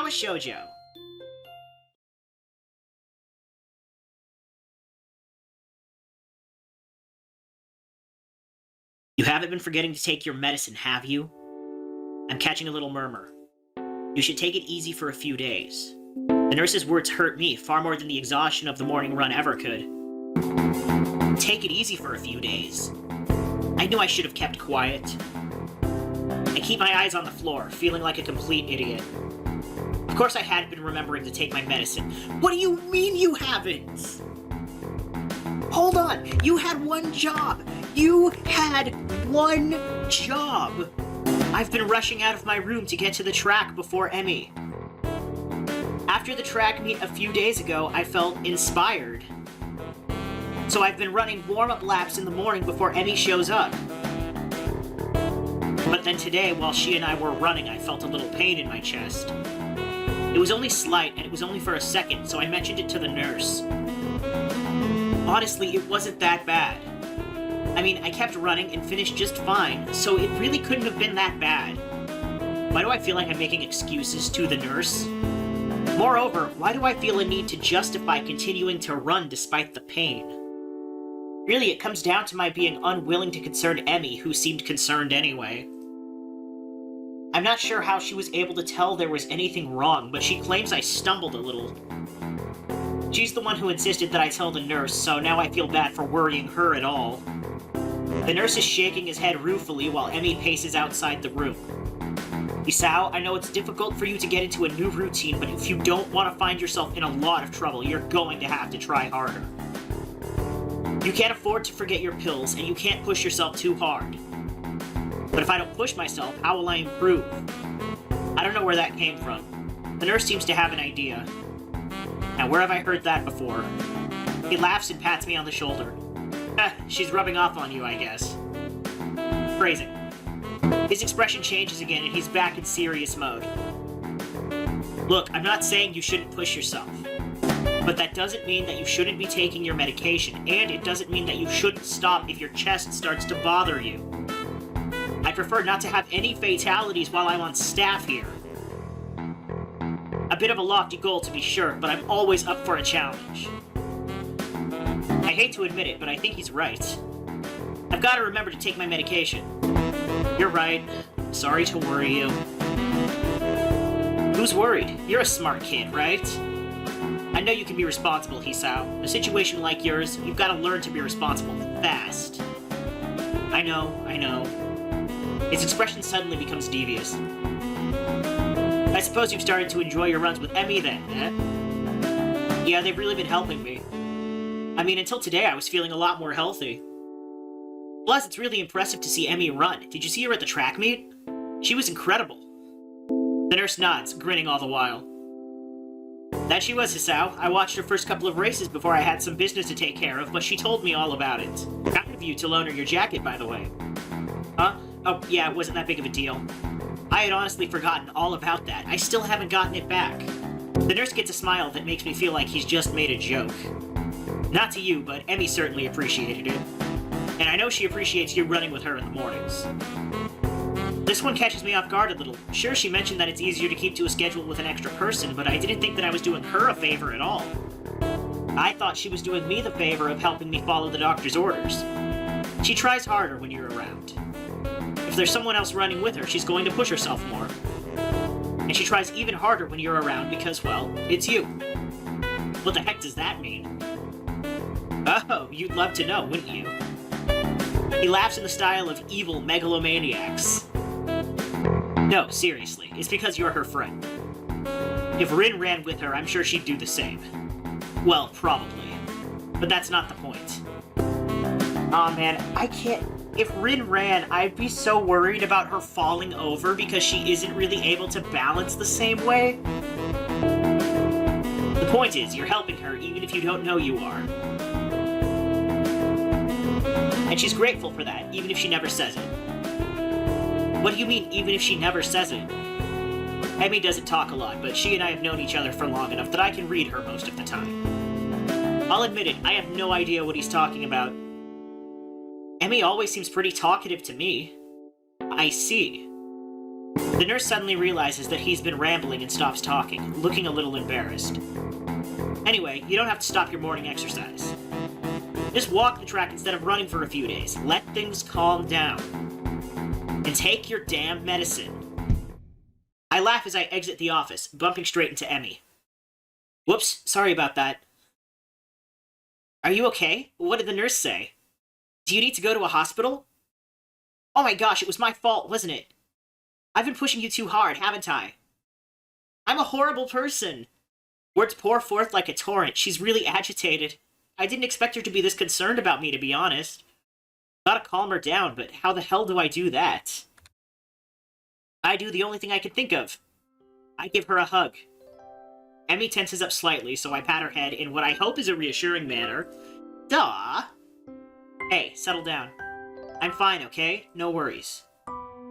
Katawa Shoujo. You haven't been forgetting to take your medicine, have you? I'm catching a little murmur. You should take it easy for a few days. The nurse's words hurt me far more than the exhaustion of the morning run ever could. Take it easy for a few days. I knew I should have kept quiet. I keep my eyes on the floor, feeling like a complete idiot. Of course I hadn't been remembering to take my medicine. What do you mean you haven't? Hold on, you had one job! You had one job! I've been rushing out of my room to get to the track before Emmy. After the track meet a few days ago, I felt inspired. So I've been running warm-up laps in the morning before Emmy shows up. But then today, while she and I were running, I felt a little pain in my chest. It was only slight, and it was only for a second, so I mentioned it to the nurse. Honestly, it wasn't that bad. I mean, I kept running and finished just fine, so it really couldn't have been that bad. Why do I feel like I'm making excuses to the nurse? Moreover, why do I feel a need to justify continuing to run despite the pain? Really, it comes down to my being unwilling to concern Emmy, who seemed concerned anyway. I'm not sure how she was able to tell there was anything wrong, but she claims I stumbled a little. She's the one who insisted that I tell the nurse, so now I feel bad for worrying her at all. The nurse is shaking his head ruefully while Emmy paces outside the room. Hisao, I know it's difficult for you to get into a new routine, but if you don't want to find yourself in a lot of trouble, you're going to have to try harder. You can't afford to forget your pills, and you can't push yourself too hard. But if I don't push myself, how will I improve? I don't know where that came from. The nurse seems to have an idea. Now, where have I heard that before? He laughs and pats me on the shoulder. She's rubbing off on you, I guess. Phrasing. His expression changes again, and he's back in serious mode. Look, I'm not saying you shouldn't push yourself. But that doesn't mean that you shouldn't be taking your medication, and it doesn't mean that you shouldn't stop if your chest starts to bother you. I prefer not to have any fatalities while I'm on staff here. A bit of a lofty goal to be sure, but I'm always up for a challenge. I hate to admit it, but I think he's right. I've got to remember to take my medication. You're right. Sorry to worry you. Who's worried? You're a smart kid, right? I know you can be responsible, Hisao. In a situation like yours, you've got to learn to be responsible fast. I know. His expression suddenly becomes devious. I suppose you've started to enjoy your runs with Emmy then, eh? Yeah, they've really been helping me. I mean, until today I was feeling a lot more healthy. Plus, it's really impressive to see Emmy run. Did you see her at the track meet? She was incredible. The nurse nods, grinning all the while. That she was, Hisao. I watched her first couple of races before I had some business to take care of, but she told me all about it. Kind of you to loan her your jacket, by the way. Huh? Oh, yeah, it wasn't that big of a deal. I had honestly forgotten all about that. I still haven't gotten it back. The nurse gets a smile that makes me feel like he's just made a joke. Not to you, but Emmy certainly appreciated it. And I know she appreciates you running with her in the mornings. This one catches me off guard a little. Sure, she mentioned that it's easier to keep to a schedule with an extra person, but I didn't think that I was doing her a favor at all. I thought she was doing me the favor of helping me follow the doctor's orders. She tries harder when you're around. If there's someone else running with her, she's going to push herself more. And she tries even harder when you're around because, well, it's you. What the heck does that mean? Oh, you'd love to know, wouldn't you? He laughs in the style of evil megalomaniacs. No, seriously, it's because you're her friend. If Rin ran with her, I'm sure she'd do the same. Well, probably. But that's not the point. Aw, man, I can't... If Rin ran, I'd be so worried about her falling over because she isn't really able to balance the same way. The point is, you're helping her even if you don't know you are. And she's grateful for that, even if she never says it. What do you mean, even if she never says it? Emmy doesn't talk a lot, but she and I have known each other for long enough that I can read her most of the time. I'll admit it, I have no idea what he's talking about. Emmy always seems pretty talkative to me. I see. The nurse suddenly realizes that he's been rambling and stops talking, looking a little embarrassed. Anyway, you don't have to stop your morning exercise. Just walk the track instead of running for a few days. Let things calm down. And take your damn medicine. I laugh as I exit the office, bumping straight into Emmy. Whoops, sorry about that. Are you okay? What did the nurse say? Do you need to go to a hospital? Oh my gosh, it was my fault, wasn't it? I've been pushing you too hard, haven't I? I'm a horrible person. Words pour forth like a torrent. She's really agitated. I didn't expect her to be this concerned about me, to be honest. Gotta calm her down, but how the hell do I do that? I do the only thing I can think of. I give her a hug. Emmy tenses up slightly, so I pat her head in what I hope is a reassuring manner. Duh! Hey, settle down. I'm fine, okay? No worries.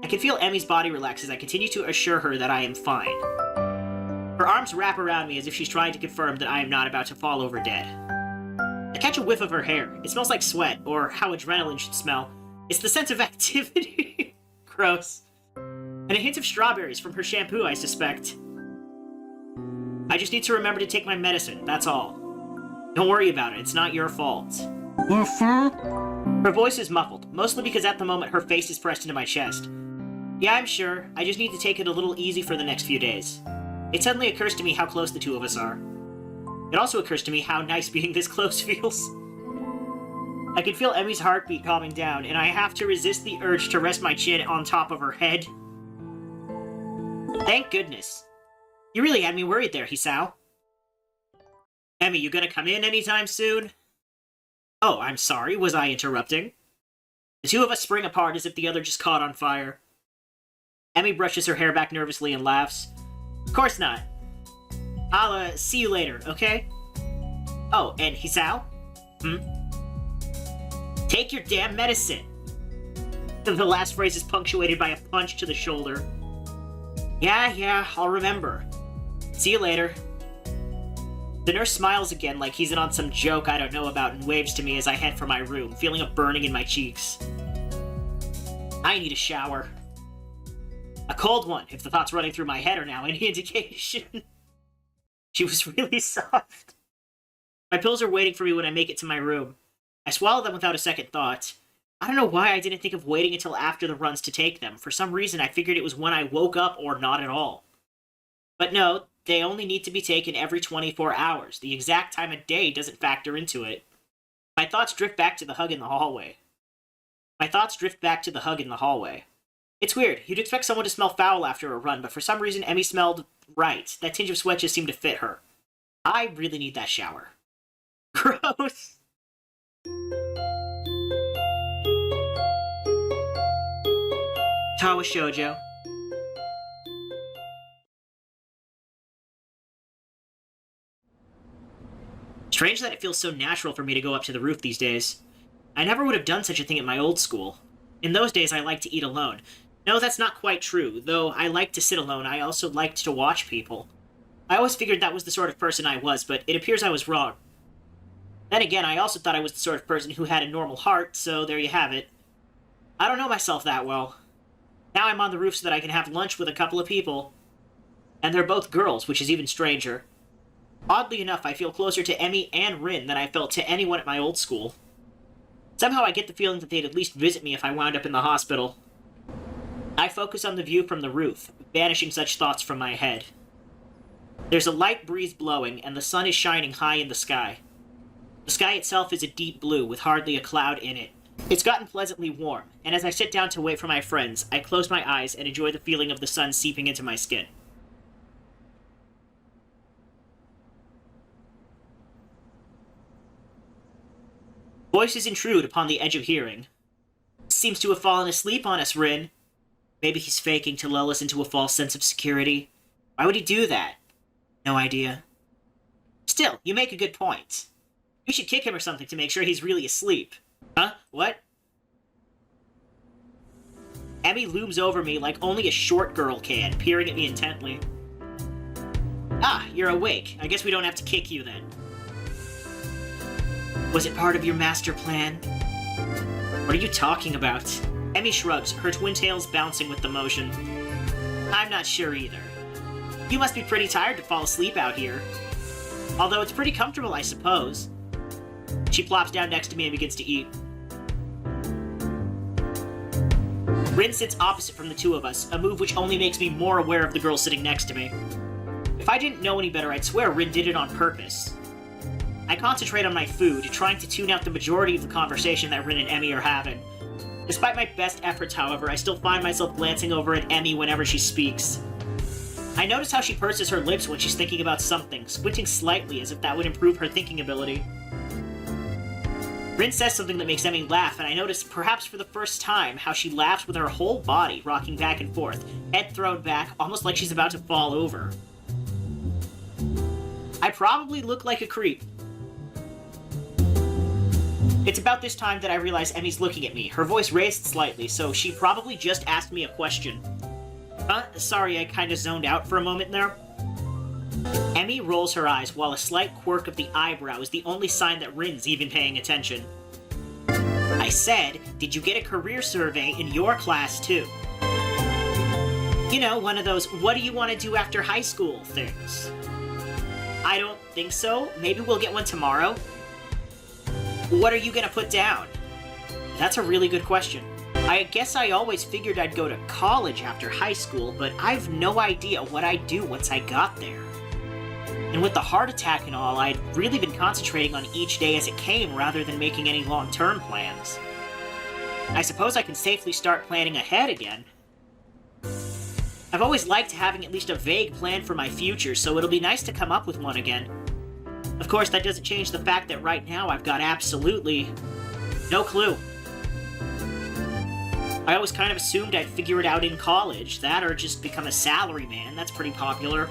I can feel Emmy's body relax as I continue to assure her that I am fine. Her arms wrap around me as if she's trying to confirm that I am not about to fall over dead. I catch a whiff of her hair. It smells like sweat, or how adrenaline should smell. It's the sense of activity. Gross. And a hint of strawberries from her shampoo, I suspect. I just need to remember to take my medicine, that's all. Don't worry about it, it's not your fault. Yes, sir? Her voice is muffled, mostly because at the moment her face is pressed into my chest. Yeah, I'm sure. I just need to take it a little easy for the next few days. It suddenly occurs to me how close the two of us are. It also occurs to me how nice being this close feels. I can feel Emmy's heartbeat calming down, and I have to resist the urge to rest my chin on top of her head. Thank goodness. You really had me worried there, Hisao. Emmy, you gonna come in anytime soon? Oh, I'm sorry, was I interrupting? The two of us spring apart as if the other just caught on fire. Emmy brushes her hair back nervously and laughs. Of course not. I'll, see you later, okay? Oh, and Hisao? Take your damn medicine! The last phrase is punctuated by a punch to the shoulder. Yeah, I'll remember. See you later. The nurse smiles again like he's in on some joke I don't know about and waves to me as I head for my room, feeling a burning in my cheeks. I need a shower. A cold one, if the thoughts running through my head are now any indication. She was really soft. My pills are waiting for me when I make it to my room. I swallow them without a second thought. I don't know why I didn't think of waiting until after the runs to take them. For some reason, I figured it was when I woke up or not at all. But no, they only need to be taken every 24 hours. The exact time of day doesn't factor into it. My thoughts drift back to the hug in the hallway. It's weird. You'd expect someone to smell foul after a run, but for some reason, Emmy smelled right. That tinge of sweat just seemed to fit her. I really need that shower. Gross. Katawa Shoujo. Strange that it feels so natural for me to go up to the roof these days. I never would have done such a thing at my old school. In those days, I liked to eat alone. No, that's not quite true. Though I liked to sit alone, I also liked to watch people. I always figured that was the sort of person I was, but it appears I was wrong. Then again, I also thought I was the sort of person who had a normal heart, so there you have it. I don't know myself that well. Now I'm on the roof so that I can have lunch with a couple of people. And they're both girls, which is even stranger. Oddly enough, I feel closer to Emmy and Rin than I felt to anyone at my old school. Somehow I get the feeling that they'd at least visit me if I wound up in the hospital. I focus on the view from the roof, banishing such thoughts from my head. There's a light breeze blowing, and the sun is shining high in the sky. The sky itself is a deep blue, with hardly a cloud in it. It's gotten pleasantly warm, and as I sit down to wait for my friends, I close my eyes and enjoy the feeling of the sun seeping into my skin. Voices intrude upon the edge of hearing. Seems to have fallen asleep on us, Rin. Maybe he's faking to lull us into a false sense of security. Why would he do that? No idea. Still, you make a good point. We should kick him or something to make sure he's really asleep. Huh? What? Emmy looms over me like only a short girl can, peering at me intently. Ah, you're awake. I guess we don't have to kick you then. Was it part of your master plan? What are you talking about? Emmy shrugs, her twin tails bouncing with the motion. I'm not sure either. You must be pretty tired to fall asleep out here. Although it's pretty comfortable, I suppose. She plops down next to me and begins to eat. Rin sits opposite from the two of us, a move which only makes me more aware of the girl sitting next to me. If I didn't know any better, I'd swear Rin did it on purpose. I concentrate on my food, trying to tune out the majority of the conversation that Rin and Emmy are having. Despite my best efforts, however, I still find myself glancing over at Emmy whenever she speaks. I notice how she purses her lips when she's thinking about something, squinting slightly as if that would improve her thinking ability. Rin says something that makes Emmy laugh, and I notice, perhaps for the first time, how she laughs with her whole body rocking back and forth, head thrown back, almost like she's about to fall over. I probably look like a creep. It's about this time that I realize Emmy's looking at me, her voice raised slightly, so she probably just asked me a question. Sorry, I kinda zoned out for a moment there. Emmy rolls her eyes, while a slight quirk of the eyebrow is the only sign that Rin's even paying attention. I said, did you get a career survey in your class too? You know, one of those, what do you want to do after high school things. I don't think so. Maybe we'll get one tomorrow. What are you gonna put down? That's a really good question. I guess I always figured I'd go to college after high school, but I've no idea what I'd do once I got there. And with the heart attack and all, I'd really been concentrating on each day as it came rather than making any long-term plans. I suppose I can safely start planning ahead again. I've always liked having at least a vague plan for my future, so it'll be nice to come up with one again. Of course, that doesn't change the fact that right now I've got absolutely no clue. I always kind of assumed I'd figure it out in college, that or just become a salaryman. That's pretty popular.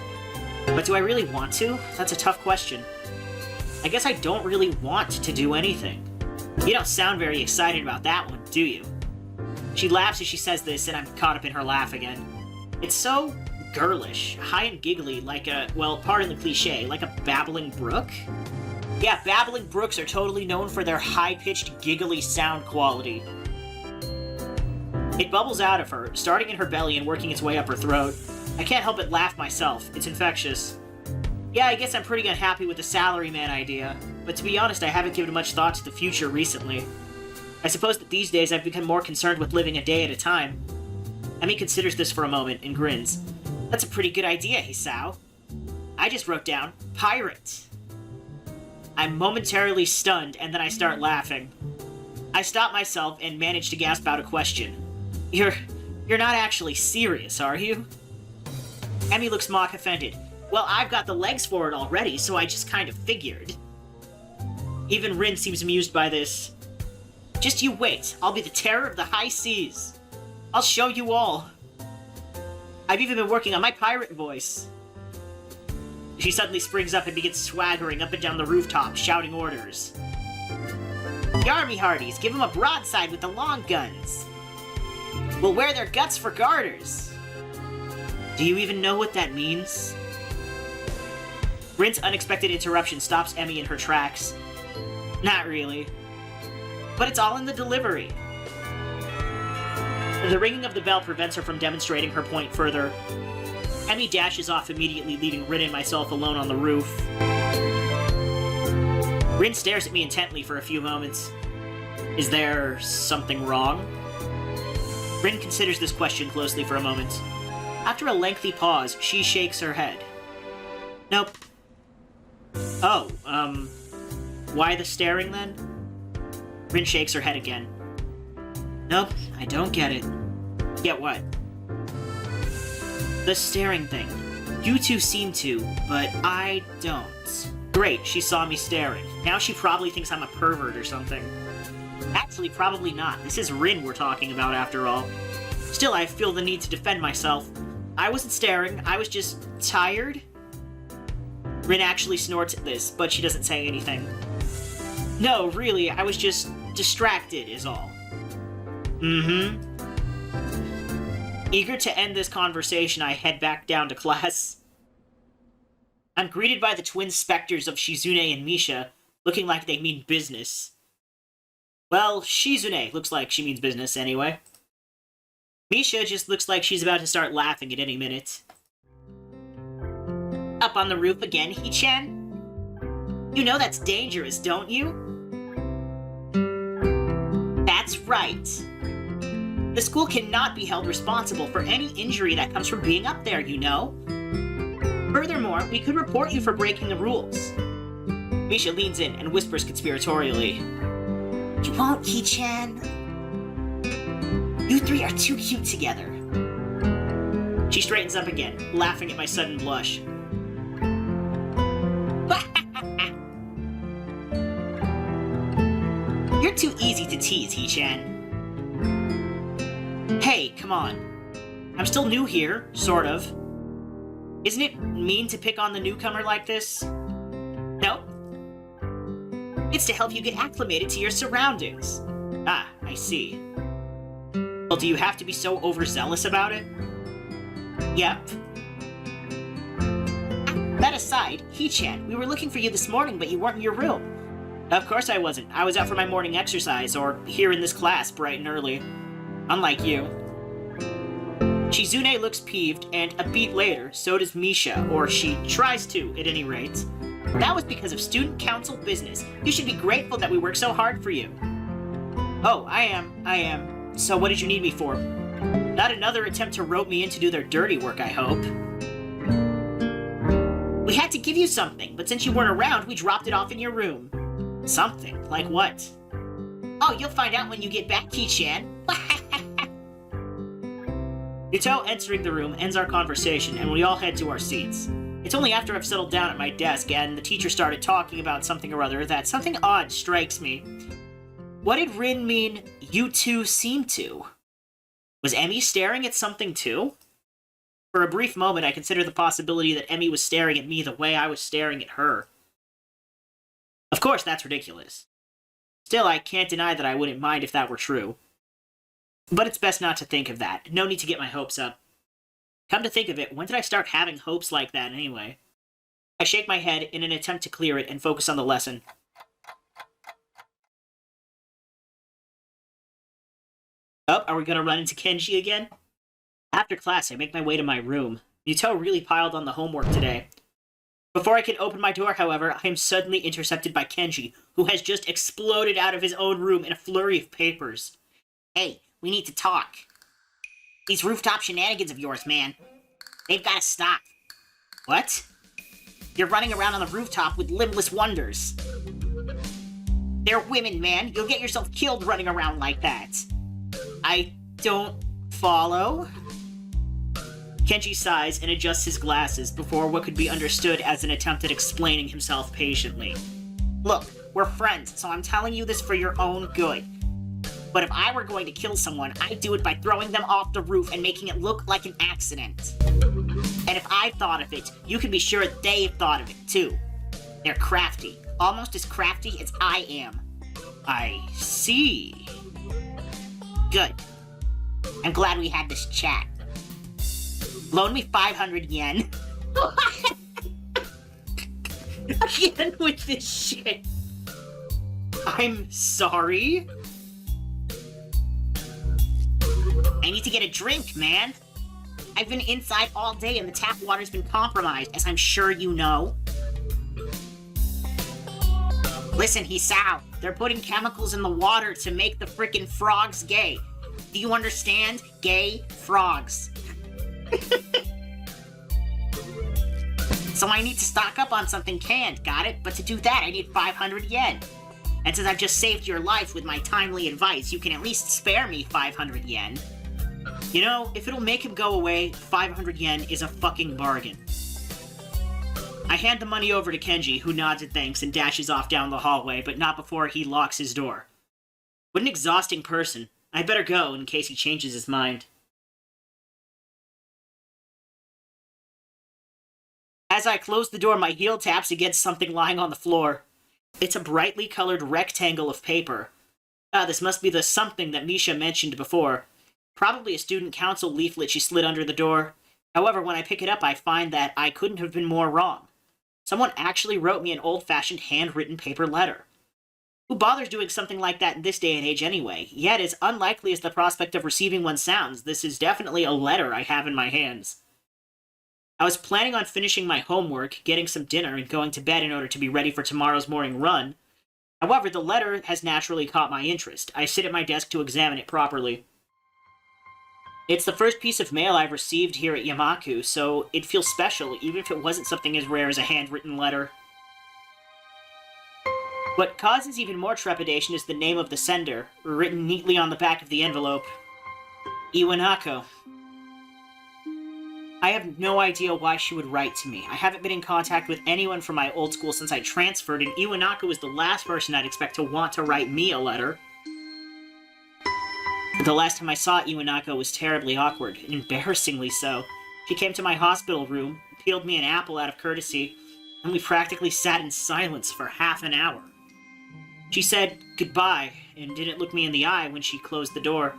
But do I really want to? That's a tough question. I guess I don't really want to do anything. You don't sound very excited about that one, do you? She laughs as she says this, and I'm caught up in her laugh again. It's so girlish, high and giggly, like a, well, pardon the cliche, like a babbling brook? Yeah, babbling brooks are totally known for their high-pitched, giggly sound quality. It bubbles out of her, starting in her belly and working its way up her throat. I can't help but laugh myself. It's infectious. Yeah, I guess I'm pretty unhappy with the salaryman idea, but to be honest, I haven't given much thought to the future recently. I suppose that these days I've become more concerned with living a day at a time. Emmy considers this for a moment and grins. That's a pretty good idea, Hisao. I just wrote down, pirate. I'm momentarily stunned, and then I start laughing. I stop myself and manage to gasp out a question. You're not actually serious, are you? Emmy looks mock offended. Well, I've got the legs for it already, so I just kind of figured. Even Rin seems amused by this. Just you wait, I'll be the terror of the high seas. I'll show you all. I've even been working on my pirate voice. She suddenly springs up and begins swaggering up and down the rooftop, shouting orders. Yarmy hearties, give them a broadside with the long guns. We'll wear their guts for garters. Do you even know what that means? Rin's unexpected interruption stops Emmy in her tracks. Not really. But it's all in the delivery. The ringing of the bell prevents her from demonstrating her point further. Emmy dashes off immediately, leaving Rin and myself alone on the roof. Rin stares at me intently for a few moments. Is there something wrong? Rin considers this question closely for a moment. After a lengthy pause, she shakes her head. Nope. Oh, why the staring then? Rin shakes her head again. Nope, I don't get it. Get what? The staring thing. You two seem to, but I don't. Great, she saw me staring. Now she probably thinks I'm a pervert or something. Actually, probably not. This is Rin we're talking about after all. Still, I feel the need to defend myself. I wasn't staring, I was just tired. Rin actually snorts at this, but she doesn't say anything. No, really, I was just distracted is all. Mm-hmm. Eager to end this conversation, I head back down to class. I'm greeted by the twin specters of Shizune and Misha, looking like they mean business. Well, Shizune looks like she means business anyway. Misha just looks like she's about to start laughing at any minute. Up on the roof again, He-chan? You know that's dangerous, don't you? That's right. The school cannot be held responsible for any injury that comes from being up there, you know? Furthermore, we could report you for breaking the rules. Misha leans in and whispers conspiratorially. You won't, He-chan. You three are too cute together. She straightens up again, laughing at my sudden blush. You're too easy to tease, He-chan. Hey, come on. I'm still new here, sort of. Isn't it mean to pick on the newcomer like this? No? It's to help you get acclimated to your surroundings. Ah, I see. Well, do you have to be so overzealous about it? Yep. That aside, He-chan, we were looking for you this morning, but you weren't in your room. Of course I wasn't. I was out for my morning exercise, or here in this class bright and early. Unlike you. Shizune looks peeved, and a beat later, so does Misha, or she tries to, at any rate. That was because of student council business. You should be grateful that we worked so hard for you. Oh, I am. So what did you need me for? Not another attempt to rope me in to do their dirty work, I hope. We had to give you something, but since you weren't around, we dropped it off in your room. Something? Like what? Oh, you'll find out when you get back, He-chan. Yuto entering the room ends our conversation, and we all head to our seats. It's only after I've settled down at my desk and the teacher started talking about something or other that something odd strikes me. What did Rin mean, you two seem to? Was Emmy staring at something too? For a brief moment, I considered the possibility that Emmy was staring at me the way I was staring at her. Of course, that's ridiculous. Still, I can't deny that I wouldn't mind if that were true. But it's best not to think of that. No need to get my hopes up. Come to think of it, when did I start having hopes like that anyway? I shake my head in an attempt to clear it and focus on the lesson. Oh, are we gonna run into Kenji again? After class, I make my way to my room. Yuto really piled on the homework today. Before I can open my door, however, I am suddenly intercepted by Kenji, who has just exploded out of his own room in a flurry of papers. Hey, we need to talk. These rooftop shenanigans of yours, man. They've gotta stop. What? You're running around on the rooftop with limbless wonders. They're women, man. You'll get yourself killed running around like that. I don't follow. Kenji sighs and adjusts his glasses before what could be understood as an attempt at explaining himself patiently. Look, we're friends, so I'm telling you this for your own good. But if I were going to kill someone, I'd do it by throwing them off the roof and making it look like an accident. And if I thought of it, you can be sure they've thought of it too. They're crafty. Almost as crafty as I am. I see. Good. I'm glad we had this chat. Loan me 500 yen. Again with this shit. I'm sorry. I need to get a drink, man. I've been inside all day and the tap water's been compromised, as I'm sure you know. Listen, Hisao, they're putting chemicals in the water to make the frickin' frogs gay. Do you understand? Gay frogs. So I need to stock up on something canned, got it? But to do that, I need 500 yen. And since I've just saved your life with my timely advice, you can at least spare me 500 yen. You know, if it'll make him go away, 500 yen is a fucking bargain. I hand the money over to Kenji, who nods in thanks and dashes off down the hallway, but not before he locks his door. What an exhausting person. I better go in case he changes his mind. As I close the door, my heel taps against something lying on the floor. It's a brightly colored rectangle of paper. This must be the something that Misha mentioned before. Probably a student council leaflet she slid under the door. However, when I pick it up, I find that I couldn't have been more wrong. Someone actually wrote me an old-fashioned handwritten paper letter. Who bothers doing something like that in this day and age anyway? Yet, as unlikely as the prospect of receiving one sounds, this is definitely a letter I have in my hands. I was planning on finishing my homework, getting some dinner, and going to bed in order to be ready for tomorrow's morning run. However, the letter has naturally caught my interest. I sit at my desk to examine it properly. It's the first piece of mail I've received here at Iwanako, so it feels special, even if it wasn't something as rare as a handwritten letter. What causes even more trepidation is the name of the sender, written neatly on the back of the envelope. Iwanako. I have no idea why she would write to me. I haven't been in contact with anyone from my old school since I transferred, and Iwanako is the last person I'd expect to want to write me a letter. The last time I saw Iwanako was terribly awkward, embarrassingly so. She came to my hospital room, peeled me an apple out of courtesy, and we practically sat in silence for half an hour. She said goodbye, and didn't look me in the eye when she closed the door.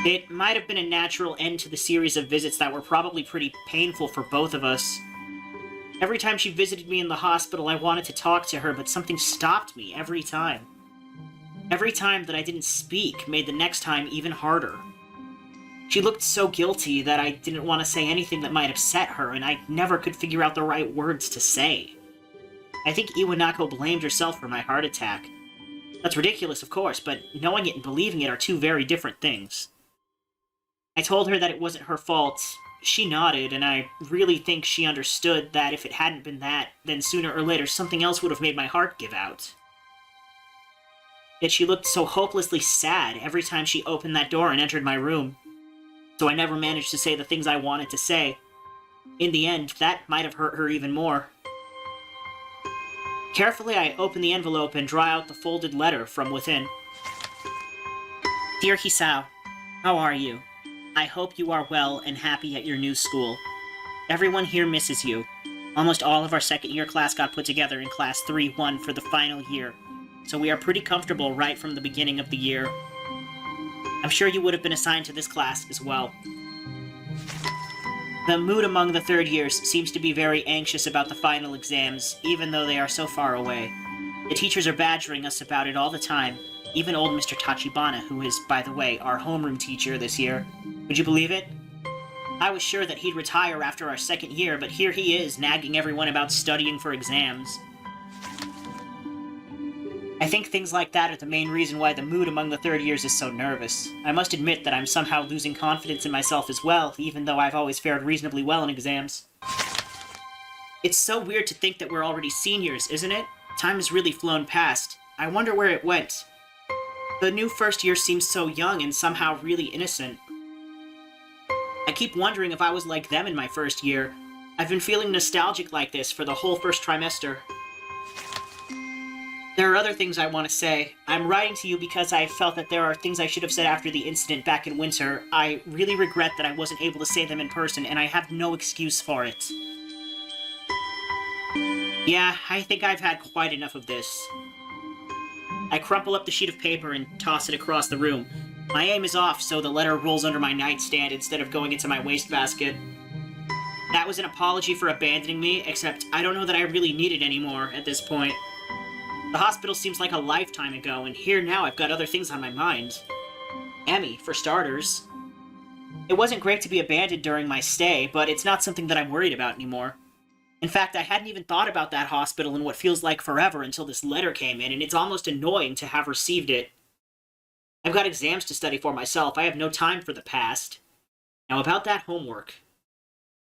It might have been a natural end to the series of visits that were probably pretty painful for both of us. Every time she visited me in the hospital, I wanted to talk to her, but something stopped me every time. Every time that I didn't speak made the next time even harder. She looked so guilty that I didn't want to say anything that might upset her, and I never could figure out the right words to say. I think Iwanako blamed herself for my heart attack. That's ridiculous, of course, but knowing it and believing it are two very different things. I told her that it wasn't her fault. She nodded, and I really think she understood that if it hadn't been that, then sooner or later something else would have made my heart give out. Yet she looked so hopelessly sad every time she opened that door and entered my room. So I never managed to say the things I wanted to say. In the end, that might have hurt her even more. Carefully, I open the envelope and draw out the folded letter from within. Dear Hisao, how are you? I hope you are well and happy at your new school. Everyone here misses you. Almost all of our second-year class got put together in Class 3-1 for the final year, so we are pretty comfortable right from the beginning of the year. I'm sure you would have been assigned to this class as well. The mood among the third years seems to be very anxious about the final exams, even though they are so far away. The teachers are badgering us about it all the time, even old Mr. Tachibana, who is, by the way, our homeroom teacher this year. Would you believe it? I was sure that he'd retire after our second year, but here he is, nagging everyone about studying for exams. I think things like that are the main reason why the mood among the third years is so nervous. I must admit that I'm somehow losing confidence in myself as well, even though I've always fared reasonably well in exams. It's so weird to think that we're already seniors, isn't it? Time has really flown past. I wonder where it went. The new first year seems so young and somehow really innocent. I keep wondering if I was like them in my first year. I've been feeling nostalgic like this for the whole first trimester. There are other things I want to say. I'm writing to you because I felt that there are things I should have said after the incident back in winter. I really regret that I wasn't able to say them in person, and I have no excuse for it. Yeah, I think I've had quite enough of this. I crumple up the sheet of paper and toss it across the room. My aim is off, so the letter rolls under my nightstand instead of going into my wastebasket. That was an apology for abandoning me, except I don't know that I really need it anymore at this point. The hospital seems like a lifetime ago, and here now I've got other things on my mind. Emmy, for starters. It wasn't great to be abandoned during my stay, but it's not something that I'm worried about anymore. In fact, I hadn't even thought about that hospital in what feels like forever until this letter came in, and it's almost annoying to have received it. I've got exams to study for myself. I have no time for the past. Now about that homework.